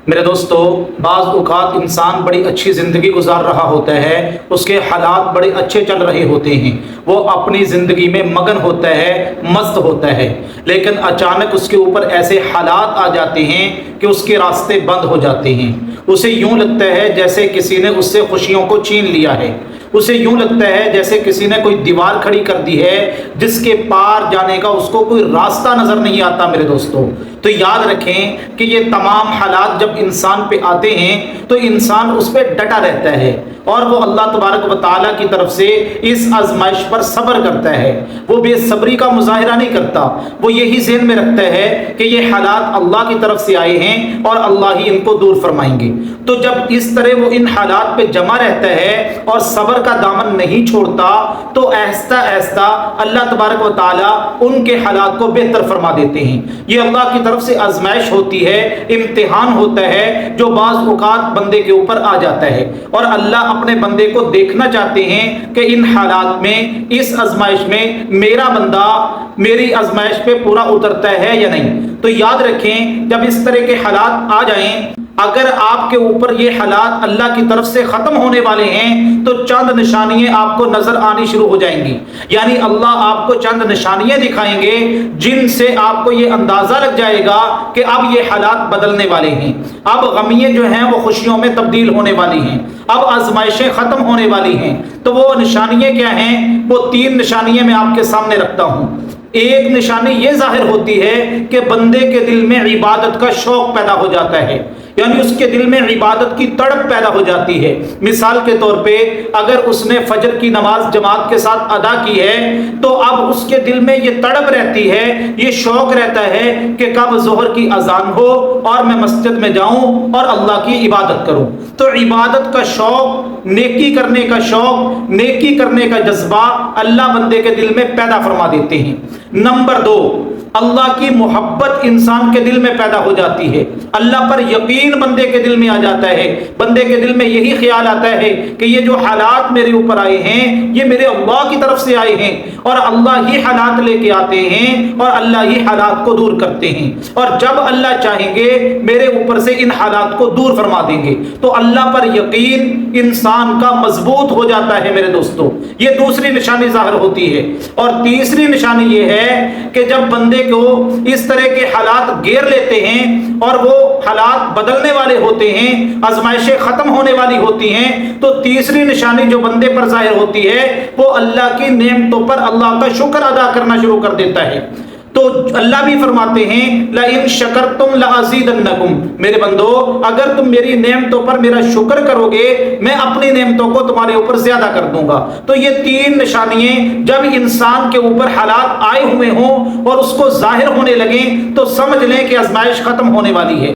میرے دوستو، بعض اوقات انسان بڑی اچھی زندگی گزار رہا ہوتا ہے، اس کے حالات بڑے اچھے چل رہے ہوتے ہیں، وہ اپنی زندگی میں مگن ہوتا ہے، مست ہوتا ہے، لیکن اچانک اس کے اوپر ایسے حالات آ جاتے ہیں کہ اس کے راستے بند ہو جاتے ہیں۔ اسے یوں لگتا ہے جیسے کسی نے اس سے خوشیوں کو چھین لیا ہے، اسے یوں لگتا ہے جیسے کسی نے کوئی دیوار کھڑی کر دی ہے جس کے پار جانے کا اس کو کوئی راستہ نظر نہیں آتا۔ میرے دوستو، تو یاد رکھیں کہ یہ تمام حالات جب انسان پہ آتے ہیں تو انسان اس پہ ڈٹا رہتا ہے اور وہ اللہ تبارک و تعالیٰ کی طرف سے اس آزمائش پر صبر کرتا ہے۔ وہ بے صبری کا مظاہرہ نہیں کرتا، وہ یہی ذہن میں رکھتا ہے کہ یہ حالات اللہ کی طرف سے آئے ہیں اور اللہ ہی ان کو دور فرمائیں گے۔ تو جب اس طرح وہ ان حالات پہ جمع رہتا ہے اور صبر کا دامن نہیں چھوڑتا تو آہستہ آہستہ اللہ تبارک و تعالیٰ ان کے حالات کو بہتر فرما دیتے ہیں۔ یہ اللہ کی طرف سے آزمائش ہوتی ہے، امتحان ہوتا ہے جو بعض اوقات بندے کے اوپر آ جاتا ہے، اور اللہ اپنے بندے کو دیکھنا چاہتے ہیں کہ ان حالات میں، اس آزمائش میں میرا بندہ میری آزمائش پہ پورا اترتا ہے یا نہیں۔ تو یاد رکھیں جب اس طرح کے حالات آ جائیں، اگر آپ کے اوپر یہ حالات اللہ کی طرف سے ختم ہونے والے ہیں تو چند نشانیاں آپ کو نظر آنی شروع ہو جائیں گی، یعنی اللہ آپ کو چند نشانیاں دکھائیں گے جن سے آپ کو یہ اندازہ لگ جائے گا کہ اب یہ حالات بدلنے والے ہیں، اب غمیاں جو ہیں وہ خوشیوں میں تبدیل ہونے والی ہیں، اب آزمائشیں ختم ہونے والی ہیں۔ تو وہ نشانیاں کیا ہیں؟ وہ 3 نشانیاں میں آپ کے سامنے رکھتا ہوں۔ ایک نشانی یہ ظاہر ہوتی ہے کہ بندے کے دل میں عبادت کا شوق پیدا ہو جاتا ہے، یعنی اس کے دل میں عبادت کی تڑپ پیدا ہو جاتی ہے۔ مثال کے طور پہ اگر اس نے فجر کی نماز جماعت کے ساتھ ادا کی ہے تو اب اس کے دل میں یہ تڑپ رہتی ہے، یہ شوق رہتا ہے کہ کب ظہر کی اذان ہو اور میں مسجد میں جاؤں اور اللہ کی عبادت کروں۔ تو عبادت کا شوق، نیکی کرنے کا شوق، نیکی کرنے کا جذبہ اللہ بندے کے دل میں پیدا فرما دیتے ہیں۔ نمبر 2، اللہ کی محبت انسان کے دل میں پیدا ہو جاتی ہے، اللہ پر یقین بندے کے دل میں آ جاتا ہے، بندے کے دل میں یہی خیال آتا ہے کہ یہ جو حالات میرے اوپر آئے ہیں یہ میرے اللہ کی طرف سے آئے ہیں، اور اللہ ہی حالات لے کے آتے ہیں اور اللہ ہی حالات کو دور کرتے ہیں، اور جب اللہ چاہیں گے میرے اوپر سے ان حالات کو دور فرما دیں گے۔ تو اللہ پر یقین انسان کا مضبوط ہو جاتا ہے۔ میرے دوستو، یہ دوسری نشانی ظاہر ہوتی ہے۔ اور تیسری نشانی یہ ہے کہ جب بندے کو اس طرح کے حالات گھیر لیتے ہیں اور وہ حالات بدلنے والے ہوتے ہیں، آزمائشیں ختم ہونے والی ہوتی ہیں، تو تیسری نشانی جو بندے پر ظاہر ہوتی ہے وہ اللہ کی نعمتوں پر اللہ کا شکر ادا کرنا شروع کر دیتا ہے۔ تو اللہ بھی فرماتے ہیں لَإِن شَكَرْتُمْ لَأَزِيدَنَّكُمْ، میرے بندو اگر تم میری نعمتوں پر میرا شکر کرو گے میں اپنی نعمتوں کو تمہارے اوپر زیادہ کر دوں گا۔ تو یہ 3 نشانیاں جب انسان کے اوپر حالات آئے ہوئے ہوں اور اس کو ظاہر ہونے لگیں تو سمجھ لیں کہ آزمائش ختم ہونے والی ہے۔